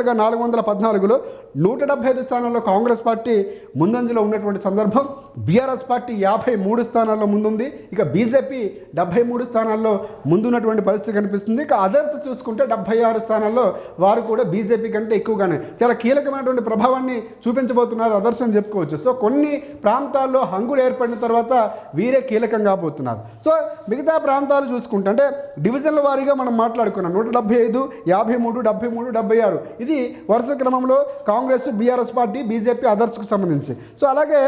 టోటల్గా 414లో 175 స్థానాల్లో కాంగ్రెస్ పార్టీ ముందంజలో ఉన్నటువంటి సందర్భం. బీఆర్ఎస్ పార్టీ 53 స్థానాల్లో ముందుంది. ఇక బీజేపీ 73 స్థానాల్లో ముందున్నటువంటి పరిస్థితి కనిపిస్తుంది. ఇక అదర్స్ చూసుకుంటే 76 స్థానాల్లో వారు కూడా బీజేపీ కంటే ఎక్కువగానే చాలా కీలకమైనటువంటి ప్రభావాన్ని చూపించబోతున్నారు అదర్స్ అని చెప్పుకోవచ్చు. సో కొన్ని ప్రాంతాల్లో హంగులు ఏర్పడిన తర్వాత వీరే కీలకం కాబోతున్నారు. సో మిగతా ప్రాంతాలు చూసుకుంటే అంటే డివిజన్ల వారీగా మనం మాట్లాడుకున్నాం. 175, 53, 73, 76 ఇది వరుస క్రమంలో కాంగ్రెస్, బీఆర్ఎస్ పార్టీ, బీజేపీ, అదర్స్కు సంబంధించి. సో అలాగే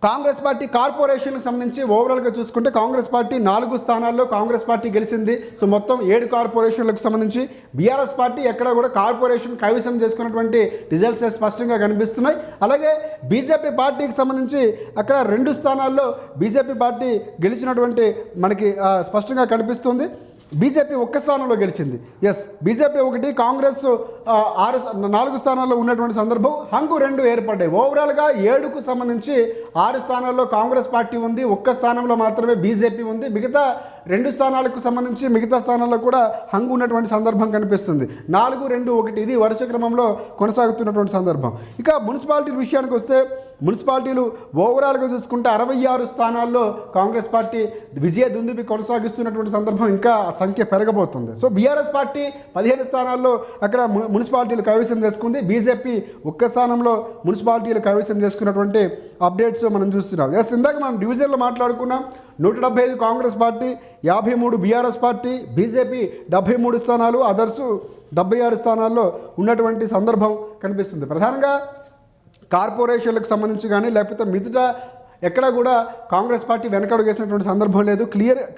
కాంగ్రెస్ పార్టీ కార్పొరేషన్కి సంబంధించి ఓవరాల్గా చూసుకుంటే కాంగ్రెస్ పార్టీ 4 స్థానాల్లో కాంగ్రెస్ పార్టీ గెలిచింది. సో మొత్తం 7 కార్పొరేషన్లకు సంబంధించి బీఆర్ఎస్ పార్టీ ఎక్కడ కూడా కార్పొరేషన్ కైవసం చేసుకున్నటువంటి రిజల్ట్స్ స్పష్టంగా కనిపిస్తున్నాయి. అలాగే బీజేపీ పార్టీకి సంబంధించి అక్కడ 2 స్థానాల్లో బీజేపీ పార్టీ గెలిచినటువంటి మనకి స్పష్టంగా కనిపిస్తుంది. బీజేపీ 1 స్థానంలో గెలిచింది. ఎస్, బీజేపీ 1, కాంగ్రెస్ 4 స్థానాల్లో ఉన్నటువంటి సందర్భం. హంగు 2 ఏర్పడ్డాయి. ఓవరాల్గా 7కు సంబంధించి 6 స్థానాల్లో కాంగ్రెస్ పార్టీ ఉంది, 1 స్థానంలో మాత్రమే బీజేపీ ఉంది. మిగతా 2 స్థానాలకు సంబంధించి మిగతా స్థానాల్లో కూడా హంగు ఉన్నటువంటి సందర్భం కనిపిస్తుంది. 4, 2, 1 ఇది వరుస క్రమంలో కొనసాగుతున్నటువంటి సందర్భం. ఇక మున్సిపాలిటీ విషయానికి వస్తే మున్సిపాలిటీలు ఓవరాల్గా చూసుకుంటే 66 స్థానాల్లో కాంగ్రెస్ పార్టీ విజయ దుందుబి కొనసాగిస్తున్నటువంటి సందర్భం. ఇంకా సంఖ్య పెరగబోతుంది. సో బీఆర్ఎస్ పార్టీ 15 స్థానాల్లో అక్కడ మున్సిపాలిటీలు కైవసం చేసుకుంది. బీజేపీ 1 స్థానంలో మున్సిపాలిటీలు కైవసం చేసుకున్నటువంటి అప్డేట్స్ మనం చూస్తున్నాం. ఎస్, ఇందాక మనం డివిజన్లో మాట్లాడుకున్నాం. 175 Congress party, 53 BRS party, BJP 73 స్థానాలు, అదర్స్ 76 స్థానాల్లో ఉన్నటువంటి సందర్భం కనిపిస్తుంది. ప్రధానంగా కార్పొరేషన్లకు సంబంధించి కానీ లేకపోతే మిగతా ఎక్కడ కూడా కాంగ్రెస్ పార్టీ వెనకడుగు వేసినటువంటి సందర్భం లేదు.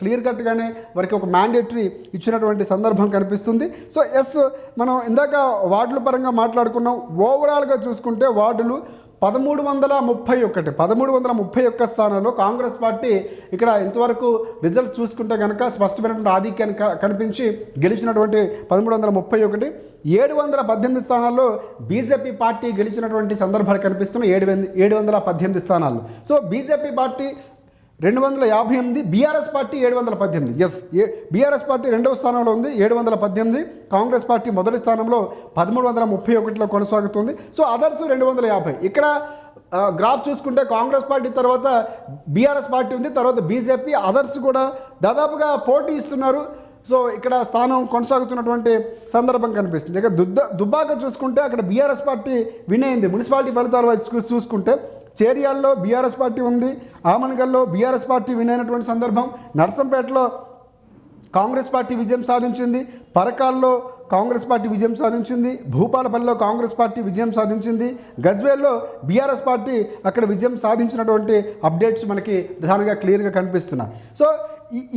క్లియర్ కట్గానే వారికి ఒక మ్యాండేటరీ ఇచ్చినటువంటి సందర్భం కనిపిస్తుంది. సో ఎస్, మనం ఇందాక వార్డుల పరంగా మాట్లాడుకున్నాం. ఓవరాల్గా చూసుకుంటే వార్డులు 1331 స్థానాల్లో కాంగ్రెస్ పార్టీ ఇక్కడ ఇంతవరకు రిజల్ట్స్ చూసుకుంటే కనుక స్పష్టమైనటువంటి ఆధిక్యాన్ని కనిపించి గెలిచినటువంటి 1331, 718 స్థానాల్లో బీజేపీ పార్టీ గెలిచినటువంటి సందర్భాలు కనిపిస్తున్నాయి. 718 స్థానాల్లో. So BJP party 258, BRS party 718. Yes, BRS party 2వ స్థానంలో ఉంది 718, కాంగ్రెస్ పార్టీ మొదటి స్థానంలో 1331లో కొనసాగుతుంది. So others 250. ఇక్కడ గ్రాఫ్ చూసుకుంటే కాంగ్రెస్ పార్టీ తర్వాత బీఆర్ఎస్ పార్టీ ఉంది, తర్వాత బీజేపీ, అదర్స్ కూడా దాదాపుగా పోటీ ఇస్తున్నారు. సో ఇక్కడ స్థానం కొనసాగుతున్నటువంటి సందర్భం కనిపిస్తుంది. ఇక దుబ్బాక చూసుకుంటే అక్కడ బీఆర్ఎస్ పార్టీ విన్ అయింది. మున్సిపాలిటీ ఫలితాలు చూసుకుంటే చేరియాల్లో బీఆర్ఎస్ పార్టీ ఉంది, ఆమనగల్లో బీఆర్ఎస్ పార్టీ విన్ అయినటువంటి సందర్భం, నర్సంపేటలో కాంగ్రెస్ పార్టీ విజయం సాధించింది, పరకాల్లో కాంగ్రెస్ పార్టీ విజయం సాధించింది, భూపాలపల్లిలో కాంగ్రెస్ పార్టీ విజయం సాధించింది, గజ్వేల్లో బీఆర్ఎస్ పార్టీ అక్కడ విజయం సాధించినటువంటి అప్డేట్స్ మనకి ప్రధానంగా క్లియర్గా కనిపిస్తున్నాయి. సో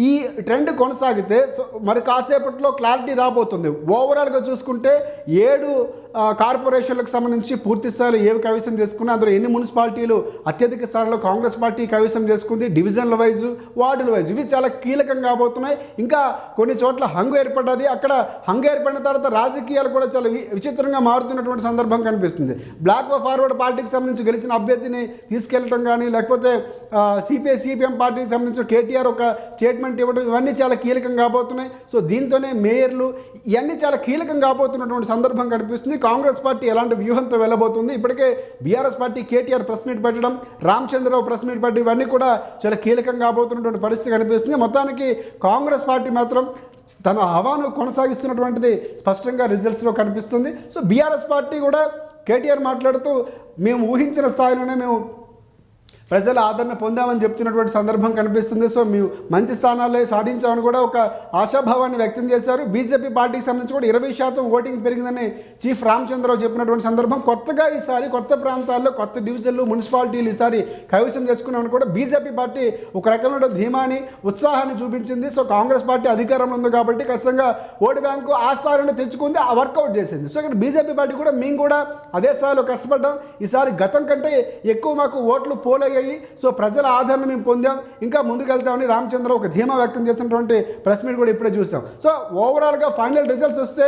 ఈ ట్రెండ్ కొనసాగితే సో మరి కాసేపట్లో క్లారిటీ రాబోతుంది. ఓవరాల్గా చూసుకుంటే 7 కార్పొరేషన్లకు సంబంధించి పూర్తి స్థాయిలో ఏవి కైవసం చేసుకున్నా అందులో ఎన్ని మున్సిపాలిటీలు అత్యధిక స్థాయిలో కాంగ్రెస్ పార్టీ కైవసం చేసుకుంది, డివిజన్ల వైజు, వార్డుల వైజు, ఇవి చాలా కీలకం కాబోతున్నాయి. ఇంకా కొన్ని చోట్ల హంగు ఏర్పడ్డది. అక్కడ హంగు ఏర్పడిన తర్వాత రాజకీయాలు కూడా చాలా విచిత్రంగా మారుతున్నటువంటి సందర్భం కనిపిస్తుంది. బ్లాక్ ఫార్వర్డ్ పార్టీకి సంబంధించి గెలిచిన అభ్యర్థిని తీసుకెళ్ళటం కానీ లేకపోతే సిపిఐ సిపిఎం పార్టీకి సంబంధించిన కేటీఆర్ ఒక స్టేట్మెంట్ ఇవ్వడం, ఇవన్నీ చాలా కీలకం కాబోతున్నాయి. సో దీంతోనే మేయర్లు ఇవన్నీ చాలా కీలకం కాబోతున్నటువంటి సందర్భం కనిపిస్తుంది. కాంగ్రెస్ పార్టీ ఎలాంటి వ్యూహంతో వెళ్ళబోతుంది, ఇప్పటికే BRS party KTR press meet పెట్టడం, రామచంద్రరావు ప్రెస్ మీట్ పెట్టడం, ఇవన్నీ కూడా చాలా కీలకం కాబోతున్నటువంటి పరిస్థితి కనిపిస్తుంది. మొత్తానికి కాంగ్రెస్ పార్టీ మాత్రం తన హవాను కొనసాగిస్తున్నటువంటిది స్పష్టంగా రిజల్ట్స్లో కనిపిస్తుంది. సో బీఆర్ఎస్ పార్టీ కూడా కేటీఆర్ మాట్లాడుతూ మేము ఊహించిన స్థాయిలోనే మేము ప్రజల ఆదరణ పొందామని చెప్తున్నటువంటి సందర్భం కనిపిస్తుంది. సో మేము మంచి స్థానాలే సాధించామని కూడా ఒక ఆశాభావాన్ని వ్యక్తం చేశారు. బీజేపీ పార్టీకి సంబంధించి కూడా 20% ఓటింగ్ పెరిగిందని చీఫ్ రామచంద్రరావు చెప్పినటువంటి సందర్భం. కొత్తగా ఈసారి కొత్త ప్రాంతాల్లో కొత్త డివిజన్లు మున్సిపాలిటీలు ఈసారి కైవసం చేసుకున్నామని కూడా బీజేపీ పార్టీ ఒక రకమైన ధీమాని ఉత్సాహాన్ని చూపించింది. సో కాంగ్రెస్ పార్టీ అధికారంలో ఉంది కాబట్టి ఖచ్చితంగా ఓటు బ్యాంకు ఆ స్థాయిలో తెచ్చుకుంది, ఆ వర్కౌట్ చేసింది. సో ఇక్కడ బీజేపీ పార్టీ కూడా మేము కూడా అదే స్థాయిలో కష్టపడ్డాం, ఈసారి గతం కంటే ఎక్కువ మాకు ఓట్లు పోలయ్యాయి, సో ప్రజల ఆదరణ మేము పొందాం, ఇంకా ముందుకెళ్తామని రామచంద్ర ఒక ధీమా వ్యక్తం చేసినటువంటి ప్రెస్ మీట్ కూడా ఇప్పుడే చూసాం. సో ఓవరాల్గా ఫైనల్ రిజల్ట్స్ వస్తే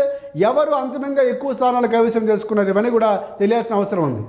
ఎవరు అంతిమంగా ఎక్కువ స్థానాలు కైవసం చేసుకున్నారు ఇవన్నీ కూడా తెలియాల్సిన అవసరం ఉంది.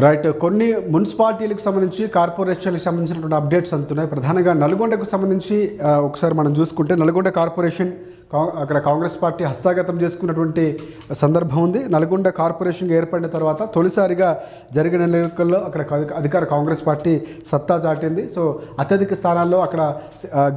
రైట్. కొన్ని మున్సిపాలిటీలకు సంబంధించి కార్పొరేషన్లకు సంబంధించినటువంటి అప్డేట్స్ అందుతున్నాయి. ప్రధానంగా నల్గొండకు సంబంధించి ఒకసారి మనం చూసుకుంటే నల్గొండ కార్పొరేషన్ అక్కడ కాంగ్రెస్ పార్టీ హస్తగతం చేసుకున్నటువంటి సందర్భం ఉంది. నల్గొండ కార్పొరేషన్గా ఏర్పడిన తర్వాత తొలిసారిగా జరిగిన ఎన్నికల్లో అక్కడ అధికార కాంగ్రెస్ పార్టీ సత్తా చాటింది. సో అత్యధిక స్థానాల్లో అక్కడ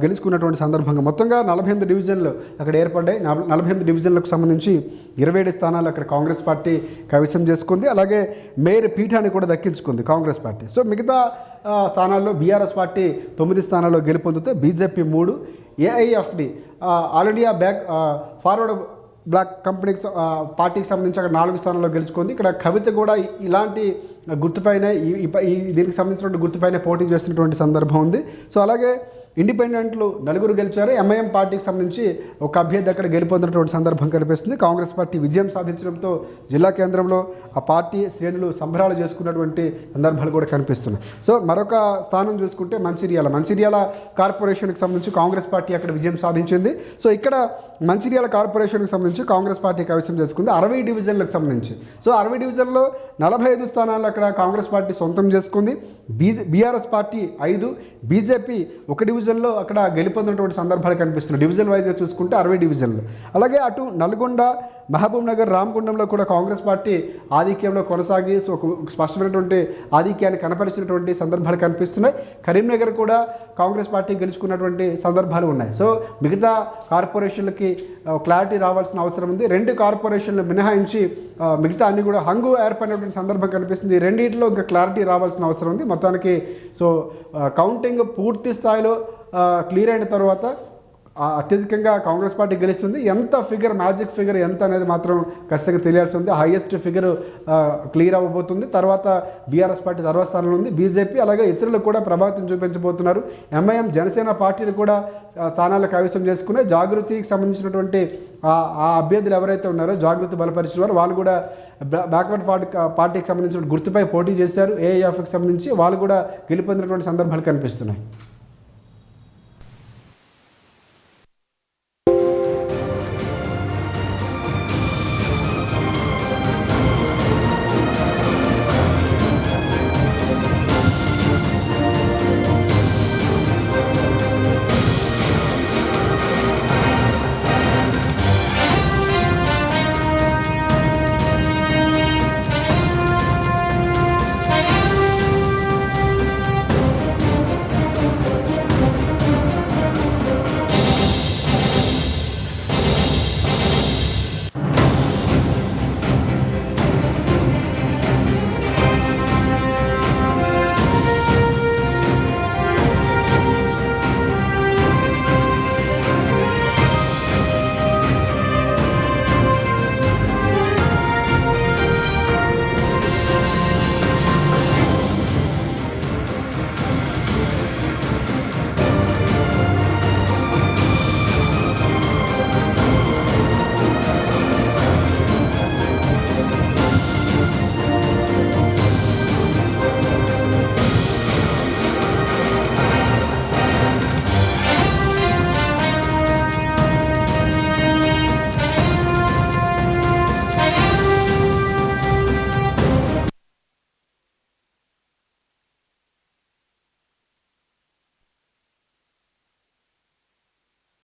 గెలుచుకున్నటువంటి సందర్భంగా మొత్తంగా 48 డివిజన్లు అక్కడ ఏర్పడ్డాయి. 48 డివిజన్లకు సంబంధించి 27 స్థానాలు అక్కడ కాంగ్రెస్ పార్టీ కైవసం చేసుకుంది. అలాగే మేయర్ పీఠాన్ని కూడా దక్కించుకుంది కాంగ్రెస్ పార్టీ. సో మిగతా స్థానాల్లో బీఆర్ఎస్ పార్టీ 9 స్థానాల్లో గెలుపొందితే BJP 3, AIFD all India forward bloc కంపెనీకి పార్టీకి సంబంధించి అక్కడ 4 స్థానాల్లో గెలుచుకుంది. ఇక్కడ కవిత కూడా ఇలాంటి గుర్తుపైన దీనికి సంబంధించినటువంటి గుర్తుపైన పోటీ చేస్తున్నటువంటి సందర్భం ఉంది. సో అలాగే ఇండిపెండెంట్లు 4 గెలిచారు. ఎంఐఎం పార్టీకి సంబంధించి ఒక అభ్యర్థి అక్కడ గెలుపొందినటువంటి సందర్భం కనిపిస్తుంది. కాంగ్రెస్ పార్టీ విజయం సాధించడంతో జిల్లా కేంద్రంలో ఆ పార్టీ శ్రేణులు సంబరాలు చేసుకున్నటువంటి సందర్భాలు కూడా కనిపిస్తున్నాయి. సో మరొక స్థానం చూసుకుంటే మంచిర్యాల కార్పొరేషన్కి సంబంధించి కాంగ్రెస్ పార్టీ అక్కడ విజయం సాధించింది. సో ఇక్కడ మంచిర్యాల కార్పొరేషన్కి సంబంధించి కాంగ్రెస్ పార్టీ కైవసం చేసుకుంది 60 డివిజన్లకు సంబంధించి. సో 60 డివిజన్లో 45 స్థానాలు అక్కడ కాంగ్రెస్ పార్టీ సొంతం చేసుకుంది. బీఆర్ఎస్ పార్టీ 5, బీజేపీ 1 డివిజన్లో అక్కడ గెలుపొందినటువంటి సందర్భాలు కనిపిస్తున్నాయి. డివిజన్ వైజ్గా చూసుకుంటే 60 డివిజన్లు. అలాగే అటు నల్గొండ, మహబూబ్ నగర్, రామగుండంలో కూడా కాంగ్రెస్ పార్టీ ఆధిక్యంలో కొనసాగి ఒక స్పష్టమైనటువంటి ఆధిక్యాన్ని కనపరిచినటువంటి సందర్భాలు కనిపిస్తున్నాయి. కరీంనగర్ కూడా కాంగ్రెస్ పార్టీ గెలుచుకున్నటువంటి సందర్భాలు ఉన్నాయి. సో మిగతా కార్పొరేషన్లకి క్లారిటీ రావాల్సిన అవసరం ఉంది. 2 కార్పొరేషన్లు మినహాయించి మిగతా అన్ని కూడా హంగు ఏర్పడినటువంటి సందర్భం కనిపిస్తుంది. రెండింటిలో ఇంకా క్లారిటీ రావాల్సిన అవసరం ఉంది. మొత్తానికి సో కౌంటింగ్ పూర్తి స్థాయిలో క్లియర్ అయిన తర్వాత అత్యధికంగా కాంగ్రెస్ పార్టీ గెలుస్తుంది. ఎంత ఫిగర్, మ్యాజిక్ ఫిగర్ ఎంత అనేది మాత్రం ఖచ్చితంగా తెలియాల్సి ఉంది. హైయెస్ట్ ఫిగర్ క్లియర్ అవ్వబోతుంది. తర్వాత బీఆర్ఎస్ పార్టీ తర్వాత స్థానంలో ఉంది. బీజేపీ అలాగే ఇతరులు కూడా ప్రభావితం చూపించబోతున్నారు. ఎంఐఎం, జనసేన పార్టీలు కూడా స్థానాలు కైవసం చేసుకునే జాగృతికి సంబంధించినటువంటి ఆ అభ్యర్థులు ఎవరైతే ఉన్నారో జాగృతి బలపరిచిన వారు వాళ్ళు కూడా బ్యాక్వర్డ్ పార్టీకి సంబంధించిన గుర్తుపై పోటీ చేశారు. ఏఐఎఫ్కి సంబంధించి వాళ్ళు కూడా గెలుపొందినటువంటి సందర్భాలు కనిపిస్తున్నాయి.